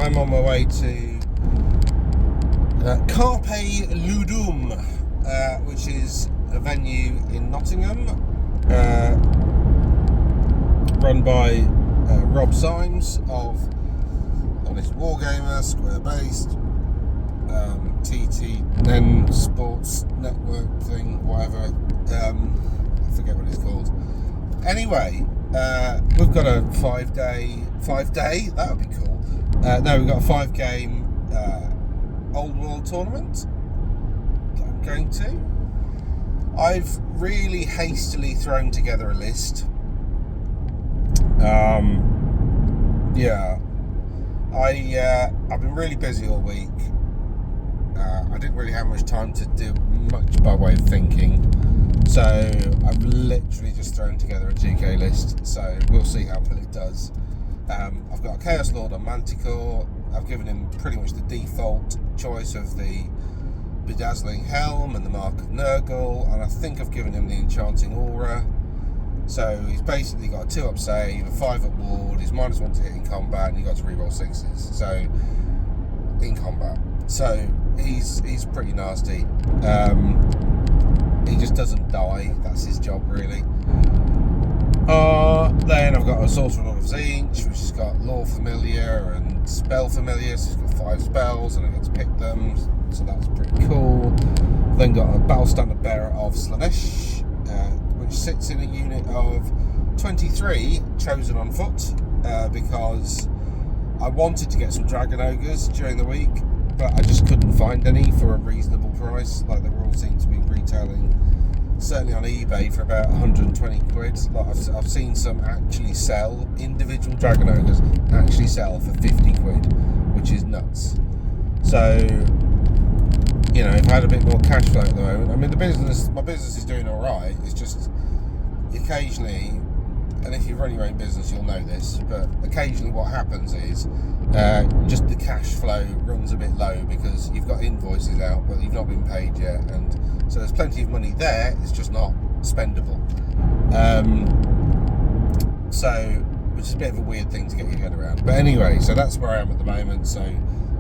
I'm on my way to Carpe Ludum, which is a venue in Nottingham, run by Rob Symes of Honest Wargamer, Square Based, TT Nen Sports Network thing, whatever. I forget what it's called. Anyway, we've got a 5 day, that would be cool. No, we've got a 5-game Old World tournament that I'm going to. I've really hastily thrown together a list. I've been really busy all week. I didn't really have much time to do much by way of thinking, so I've literally just thrown together a GK list, so we'll see how well it does. I've got a Chaos Lord on Manticore. I've given him pretty much the default choice of the Bedazzling Helm and the Mark of Nurgle, and I think I've given him the Enchanting Aura. So he's basically got a 2-up save, a 5-up ward, he's -1 to hit in combat, and he got to reroll 6s. So in combat, so he's pretty nasty. He just doesn't die. That's his job, really. Then I've got a Sorcerer Lord of Tzeentch, which has got Lore Familiar and Spell Familiar, so it's got 5 spells, and I get to pick them, so that's pretty cool. Then got a Battle Standard Bearer of Slaanesh, which sits in a unit of 23 chosen on foot, because I wanted to get some Dragon Ogres during the week, but I just couldn't find any for a reasonable price. Like, they all seem to be retailing, certainly on eBay, for about 120 quid. Like, I've seen some actually sell, individual Dragon Ogres actually sell for 50 quid, which is nuts. So, you know, if I had a bit more cash flow at the moment, I mean, my business is doing all right. It's just occasionally, and if you run your own business, you'll know this, but occasionally what happens is just the cash flow runs a bit low because you've got invoices out, but you've not been paid yet, and so there's plenty of money there. It's just not spendable. So, which is a bit of a weird thing to get your head around. But anyway, so that's where I am at the moment. So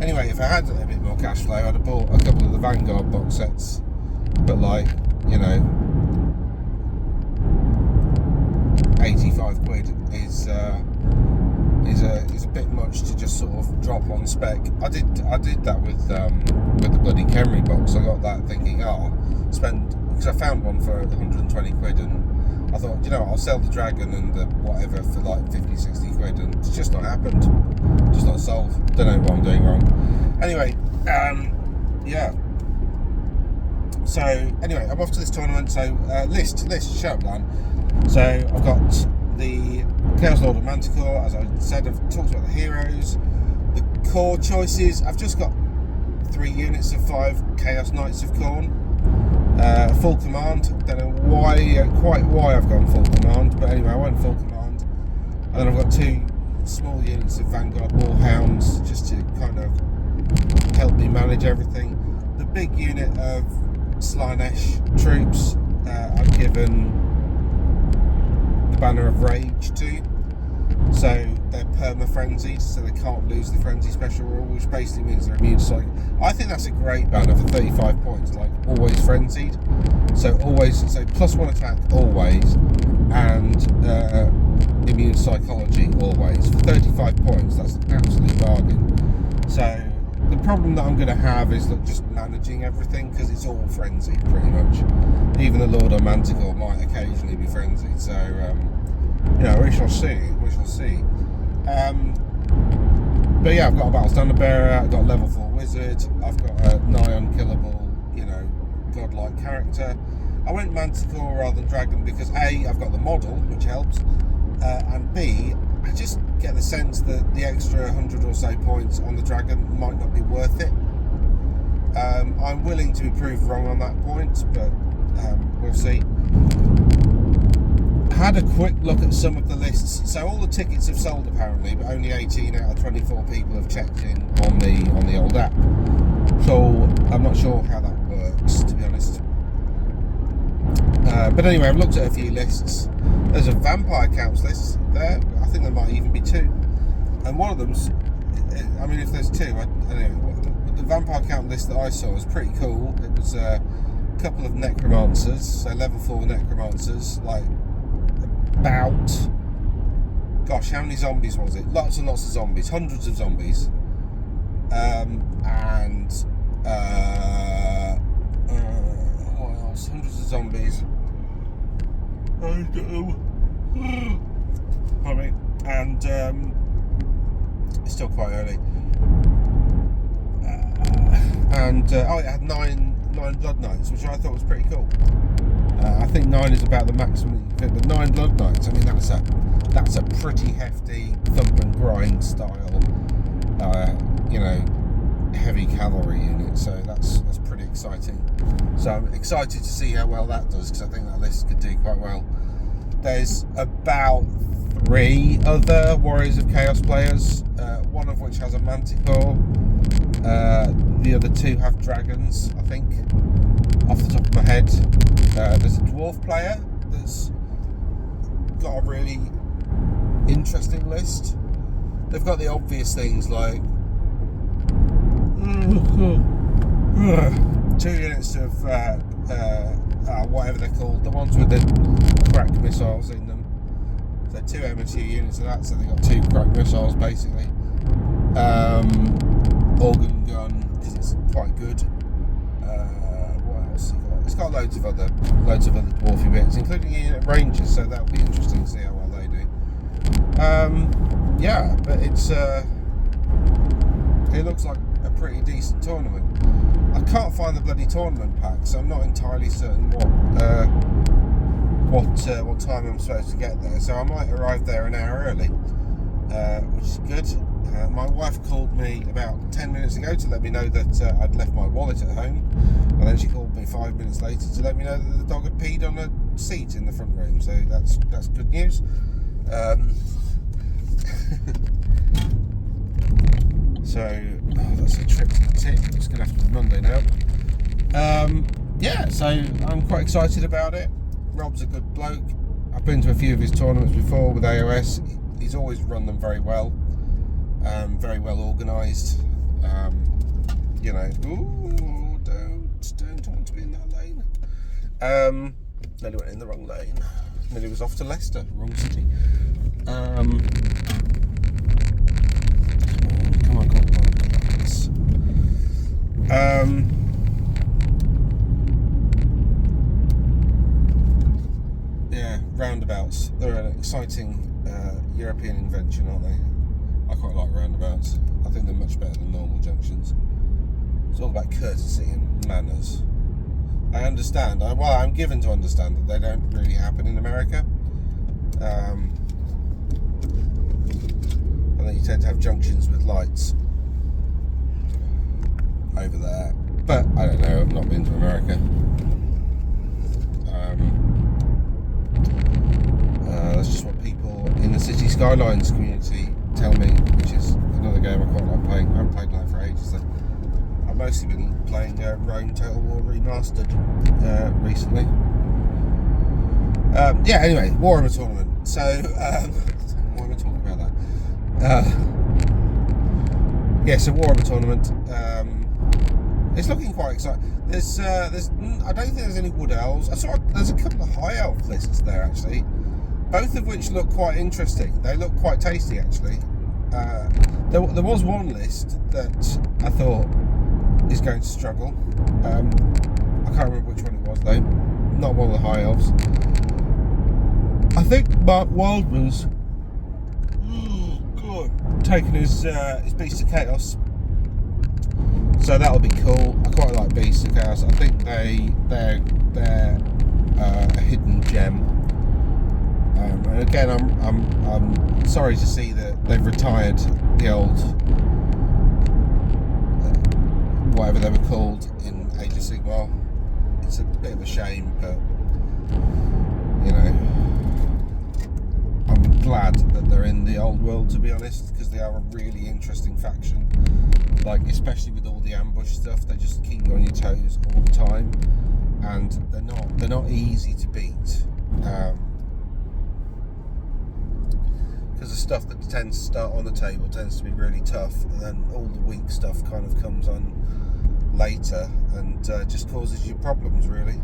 anyway, if I had a bit more cash flow, I'd have bought a couple of the Vanguard box sets, but like, you know, 85 quid is a bit much to just sort of drop on spec. I did that with the bloody Khemri box. I got that thinking, because I found one for 120 quid, and I thought, you know, I'll sell the Dragon and the whatever for like 50, 60 quid, and it's just not happened. Just not sold. Don't know what I'm doing wrong. Anyway, yeah. So anyway, I'm off to this tournament. So list, shut up, Dan. So I've got the Chaos Lord of Manticore, as I said. I've talked about the heroes, the core choices. I've just got 3 units of 5 Chaos Knights of Khorne, full command. Don't know quite why I've gone full command, but anyway, I went full command. And then I've got 2 small units of Vanguard Warhounds, just to kind of help me manage everything. The big unit of Slaanesh troops, I've given the Banner of Rage to, so they're perma-frenzied, so they can't lose the frenzy special rule, which basically means they're immune psych. I think that's a great banner for 35 points, like always frenzied, so +1 attack always, and immune psychology always for 35 points. That's an absolute bargain. So the problem that I'm going to have is just managing everything, because it's all frenzied pretty much. Even the Lord of Manticore might occasionally be frenzied, so you know, we shall see. But yeah, I've got a Battle Standard Bearer, I've got a level 4 Wizard, I've got a nigh unkillable, you know, godlike character. I went Manticore rather than Dragon because A, I've got the model, which helps, and B, I just get the sense that the extra 100 or so points on the Dragon might not be worth it. I'm willing to be proved wrong on that point, but we'll see. Had a quick look at some of the lists. So all the tickets have sold apparently, but only 18 out of 24 people have checked in on the old app. So I'm not sure how that works, to be honest. But anyway, I've looked at a few lists. There's a Vampire Camps list there. I think there might even be 2. And one of them's I mean, if there's two, I don't know. The Vampire Count list that I saw was pretty cool. It was a couple of Necromancers, so level 4 Necromancers, like about, gosh, how many zombies was it? Lots and lots of zombies, hundreds of zombies. And what else? Hundreds of zombies. And it's still quite early. It had nine Blood Knights, which I thought was pretty cool. I think 9 is about the maximum you can fit, but 9 Blood Knights, I mean, that's a pretty hefty thump and grind style, heavy cavalry unit. So that's pretty exciting. So I'm excited to see how well that does, because I think that list could do quite well. There's about 3 other Warriors of Chaos players, one of which has a Manticore. The other 2 have dragons, I think, off the top of my head. There's a dwarf player that's got a really interesting list. They've got the obvious things like 2 units of whatever they're called, the ones with the crack missiles in them. So 2 MSU units of that, so they've got 2 crack missiles basically. Organ gun, because it's quite good. What else? It's got loads of other dwarfy bits, including unit rangers. So that'll be interesting to see how well they do. But it looks like a pretty decent tournament. I can't find the bloody tournament pack, so I'm not entirely certain what time I'm supposed to get there. So I might arrive there an hour early, which is good. My wife called me about 10 minutes ago to let me know that I'd left my wallet at home, and then she called me 5 minutes later to let me know that the dog had peed on a seat in the front room. So that's good news. That's a trip to the tip. It's going to have to be Monday now. So I'm quite excited about it. Rob's a good bloke. I've been to a few of his tournaments before with AOS. He's always run them very well. Very well organised. Ooh, don't want to be in that lane. Nearly went in the wrong lane. Nearly was off to Leicester, wrong city. Come on. Roundabouts. They're an exciting European invention, aren't they? I quite like roundabouts. I think they're much better than normal junctions. It's all about courtesy and manners. I understand. I'm given to understand that they don't really happen in America. And then you tend to have junctions with lights over there. But I don't know. I've not been to America. That's just what people in the City Skylines community tell me, which is another game I quite like playing. I haven't played that for ages though. I've mostly been playing Rome Total War Remastered recently. Anyway, Warhammer tournament. So, why am I talking about that? So Warhammer tournament. It's looking quite exciting. There's I don't think there's any Wood Elves. There's a couple of High Elf lists there actually, both of which look quite interesting. They look quite tasty actually. There was one list that I thought is going to struggle. I can't remember which one it was though. Not one of the High Elves. I think Mark Wildman's taking his Beast of Chaos. So that'll be cool. I quite like Beast of Chaos. I think they're a hidden gem. And again, I'm sorry to see that they've retired the old whatever they were called in Age of Sigmar. It's a bit of a shame, but I'm glad that they're in the old world, to be honest, because they are a really interesting faction. Like, especially with all the ambush stuff, they just keep you on your toes all the time, and they're not easy to beat. because the stuff that tends to start on the table tends to be really tough, and then all the weak stuff kind of comes on later and just causes you problems, really.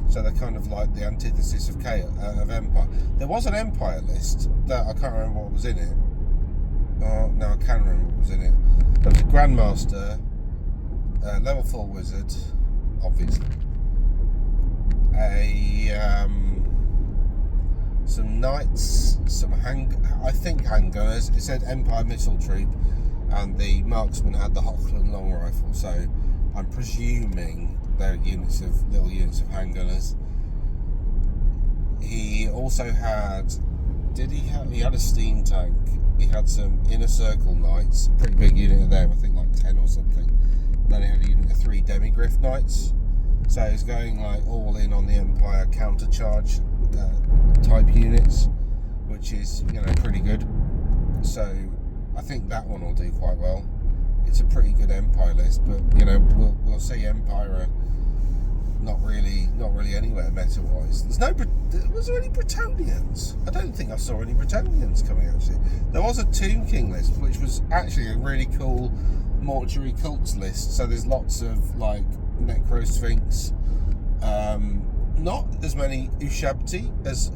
So they're kind of like the antithesis of Empire. There was an Empire list that I can't remember what was in it. Oh, no, I can remember what was in it. There was a Grandmaster, level 4 Wizard, obviously. Some Knights, some handgunners. It said Empire Missile Troop, and the Marksman had the Hochland long rifle. So I'm presuming they're little units of handgunners. He also had, he had a steam tank. He had some Inner Circle Knights, a pretty big unit of them, I think like 10 or something. And then he had a unit of 3 Demigryph Knights. So he's going like all in on the Empire countercharge type units, which is, pretty good. So I think that one will do quite well. It's a pretty good Empire list, but we'll see. Empire not really anywhere meta-wise. Was there any Bretonnians? I don't think I saw any Bretonnians coming, actually. There was a Tomb King list, which was actually a really cool mortuary cults list. So there's lots of like Necrosphinx, not as many Ushabti as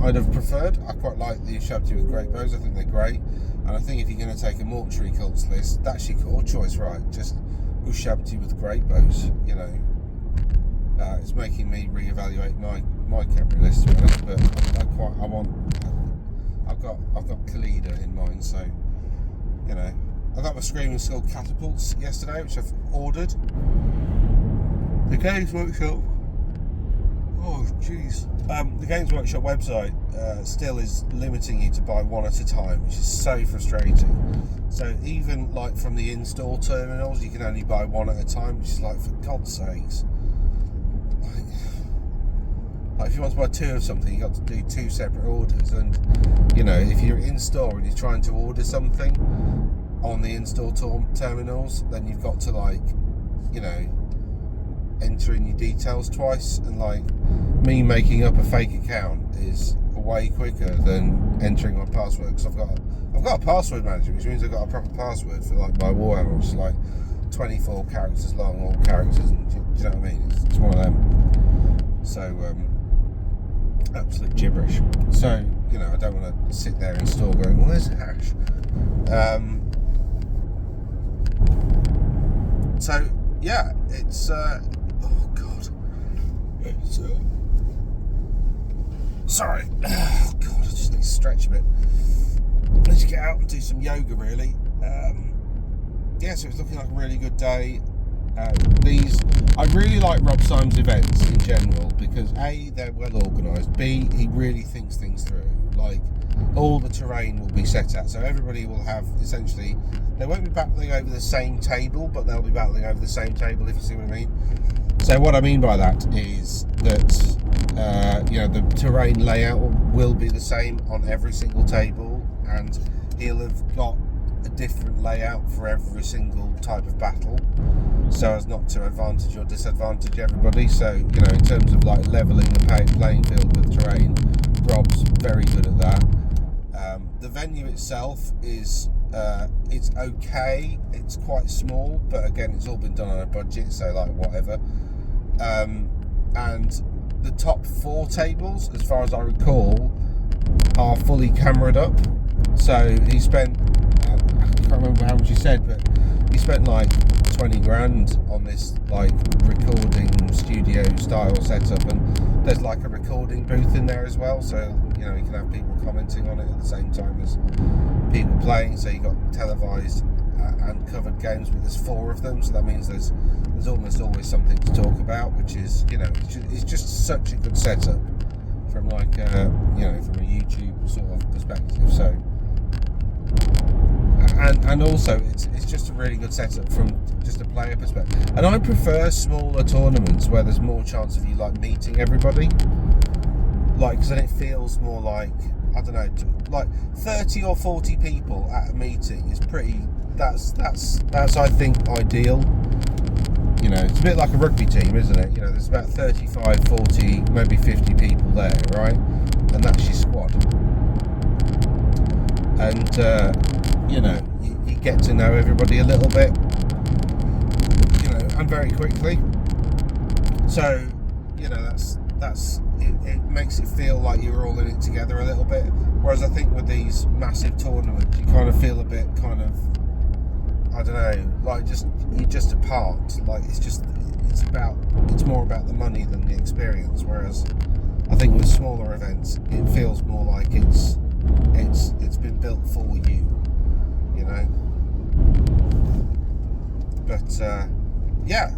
I'd have preferred. I quite like the Ushabti with great bows. I think they're great, and I think if you're going to take a mortuary cults list, that's your choice, right? Just Ushabti with great bows. It's making me reevaluate my Khemri list, but I've got Khalida in mind, so I got my Screaming Skull catapults yesterday, which I've ordered. The Games Workshop. Oh jeez. The Games Workshop website still is limiting you to buy one at a time, which is so frustrating. So even like from the in-store terminals, you can only buy one at a time, which is like, for God's sakes. Like if you want to buy 2 of something, you've got to do 2 separate orders. And if you're in store and you're trying to order something on the in-store terminals, then you've got to enter in your details twice, and like me making up a fake account is way quicker than entering my password, because I've got a password manager, which means I've got a proper password for like my Warhammer, which is like 24 characters long, all characters, and do you know what I mean? It's one of them. So absolute gibberish. So I don't want to sit there in store going, well, there's a hash. So yeah, it's oh god, it's sorry, oh god, I just need to stretch a bit. Let's get out and do some yoga, really. Yeah, so it's looking like a really good day. I really like Rob Syme's events in general, because A, they're well organised, B, he really thinks things through. Like, all the terrain will be set out, so everybody will have, essentially, they won't be battling over the same table, but they'll be battling over the same table, if you see what I mean. So what I mean by that is that the terrain layout will be the same on every single table, and he'll have got a different layout for every single type of battle, so as not to advantage or disadvantage everybody. So in terms of like leveling the playing field with terrain, Rob's very good at that. The venue itself is it's okay. It's quite small, but again, it's all been done on a budget, so like whatever. And the top 4 tables, as far as I recall, are fully cameraed up. So he spent, I can't remember how much he said, but he spent like 20 grand on this like recording studio style setup, and there's like a recording booth in there as well, so you can have people commenting on it at the same time as people playing. So you got televised and covered games, but there's 4 of them, so that means there's almost always something to talk about, which is it's just such a good setup from like from a YouTube sort of perspective. So and also it's just a really good setup from just a player perspective. And I prefer smaller tournaments where there's more chance of you like meeting everybody, like, because then it feels more like, I don't know, like 30 or 40 people at a meeting is pretty, that's I think ideal. It's a bit like a rugby team, isn't it? There's about 35, 40, maybe 50 people there, right? And that's your squad. and you get to know everybody a little bit, and very quickly. So that's it makes it feel like you're all in it together a little bit. Whereas I think with these massive tournaments, you kind of feel a bit kind of, I don't know, like you're just apart. Like it's more about the money than the experience. Whereas I think with smaller events, it feels more like it's been built for you, But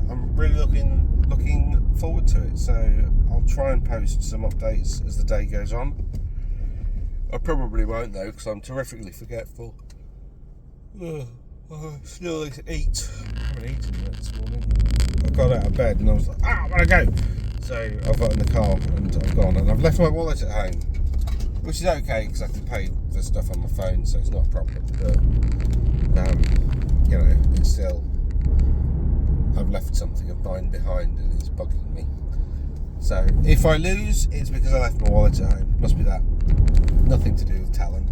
I'm really looking forward to it. So I'll try and post some updates as the day goes on. I probably won't though, because I'm terrifically forgetful. Still need to eat. I haven't eaten yet this morning. I got out of bed and I was like, I gotta go. So I've got in the car and I've gone, and I've left my wallet at home, which is okay because I can pay for stuff on my phone, so it's not a problem. But it's still, I've left something of mine behind and it's bugging me. So if I lose, it's because I left my wallet at home. Must be that. Nothing to do with talent.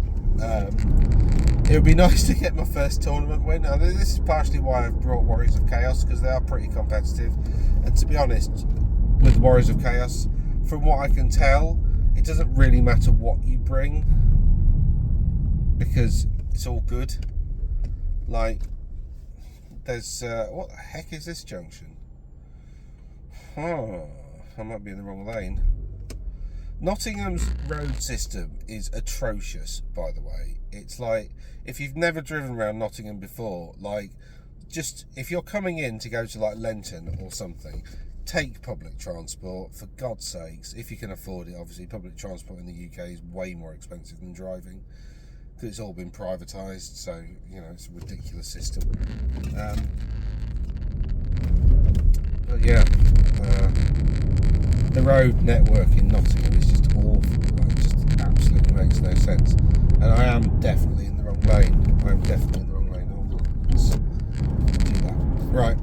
It would be nice to get my first tournament win. I mean, this is partially why I've brought Warriors of Chaos, because they are pretty competitive. And to be honest, with Warriors of Chaos, from what I can tell, it doesn't really matter what you bring, because it's all good. Like, there's what the heck is this junction? Oh, I might be in the wrong lane. Nottingham's road system is atrocious, by the way. It's like, if you've never driven around Nottingham before, like, just if you're coming in to go to like Lenton or something, take public transport, for God's sakes, if you can afford it. Obviously, public transport in the UK is way more expensive than driving, because it's all been privatised, so it's a ridiculous system. But yeah, the road network in Nottingham is just awful. Like, it just absolutely makes no sense. And I am definitely in the wrong lane. Hold on, let's do that. Right.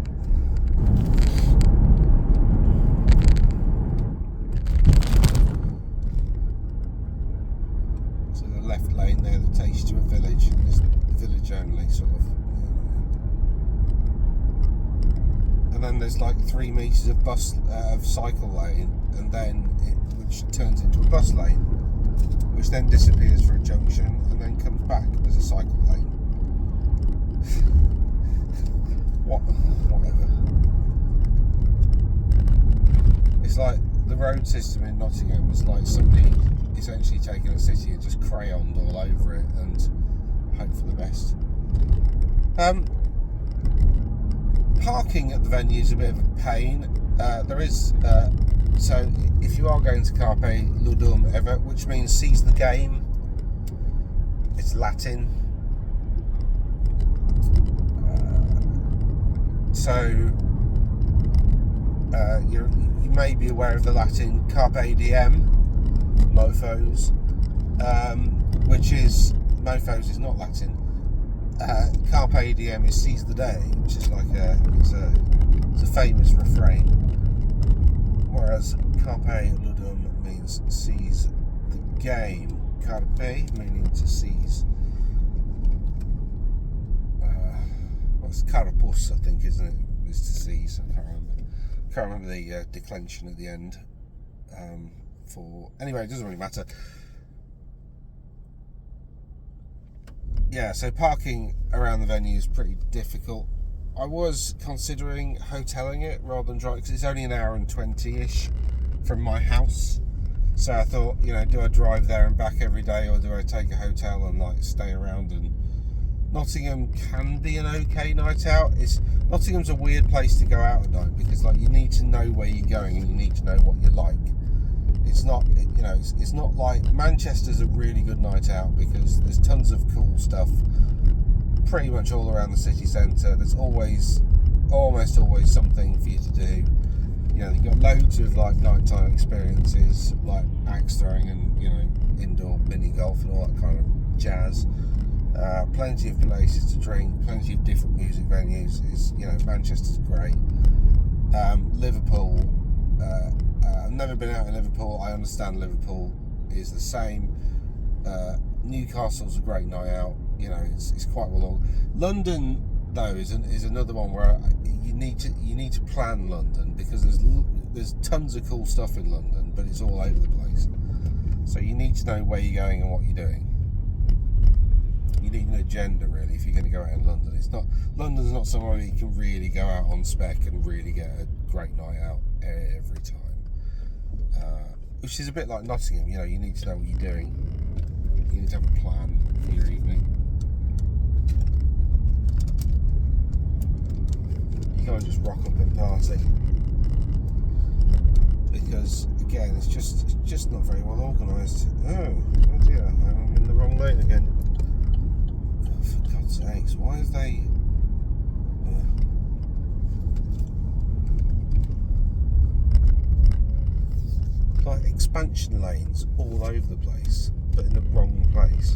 So the left lane there that takes you to a village. It's the village only, sort of. And then there's like 3 metres of cycle lane, and then which turns into a bus lane, which then disappears for a junction and then comes back as a cycle lane. Whatever. It's like the road system in Nottingham is like somebody essentially taking a city and just crayoned all over it and hope for the best. Parking at the venue is a bit of a pain. There is so if you are going to Carpe Ludum ever, which means seize the game, it's Latin. You may be aware of the Latin Carpe Diem, mofos, which is, mofos is not Latin. Carpe Diem is seize the day, which is like it's a famous refrain, whereas Carpe Ludum means seize the game. Carpe meaning to seize. It's carapus, I think, isn't it? Is to seize. I can't remember the declension at the end. Anyway, it doesn't really matter. Yeah, so parking around the venue is pretty difficult. I was considering hoteling it rather than driving, because it's only an hour and 20-ish from my house. So I thought, do I drive there and back every day, or do I take a hotel and like stay around? And Nottingham can be an okay night out. Nottingham's a weird place to go out at night, because like you need to know where you're going and you need to know what you like. It's not, it's not like Manchester's a really good night out, because there's tons of cool stuff pretty much all around the city centre. There's almost always something for you to do. You've got loads of like nighttime experiences, like axe throwing and indoor mini golf and all that kind of jazz. Plenty of places to drink, plenty of different music venues. Manchester's great. Liverpool, I've never been out in Liverpool. I understand Liverpool is the same. Newcastle's a great night out. You know, it's quite well. London though is another one where you need to plan London, because there's tons of cool stuff in London, but it's all over the place. So you need to know where you're going and what you're doing. You need an agenda really if you're going to go out in London. London's not somewhere where you can really go out on spec and really get a great night out every time. Which is a bit like Nottingham. You know, you need to know what you're doing. You need to have a plan for your evening. You can't just rock up and party, because again, it's just not very well organised. Oh dear, I'm in the wrong lane again. Oh, for God's sakes, why have they? Like expansion lanes all over the place, but in the wrong place.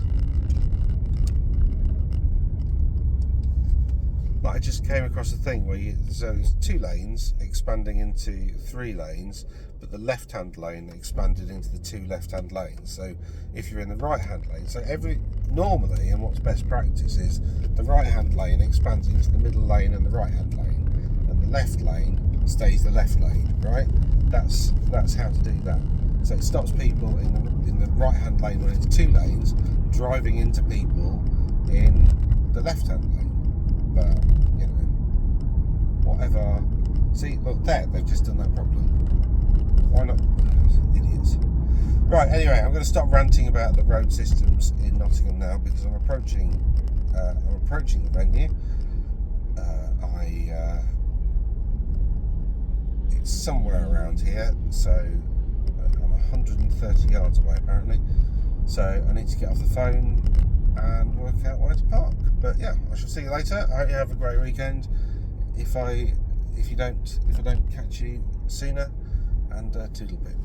Like I just came across a thing where so it's 2 lanes expanding into 3 lanes, but the left-hand lane expanded into the 2 left-hand lanes. So if you're in the right-hand lane, so normally, and what's best practice is the right-hand lane expands into the middle lane and the right-hand lane, and the left lane stays the left lane, right? That's how to do that. So it stops people in the right-hand lane when it's 2 lanes driving into people in the left-hand lane. But you know, whatever. See, look there, they've just done that properly. Why not? Idiots. Right. Anyway, I'm going to stop ranting about the road systems in Nottingham now, because I'm approaching the venue. It's somewhere around here, so I'm 130 yards away apparently. So I need to get off the phone and work out where to park. But yeah, I shall see you later. I hope you have a great weekend. If I don't catch you sooner, and toodle bit.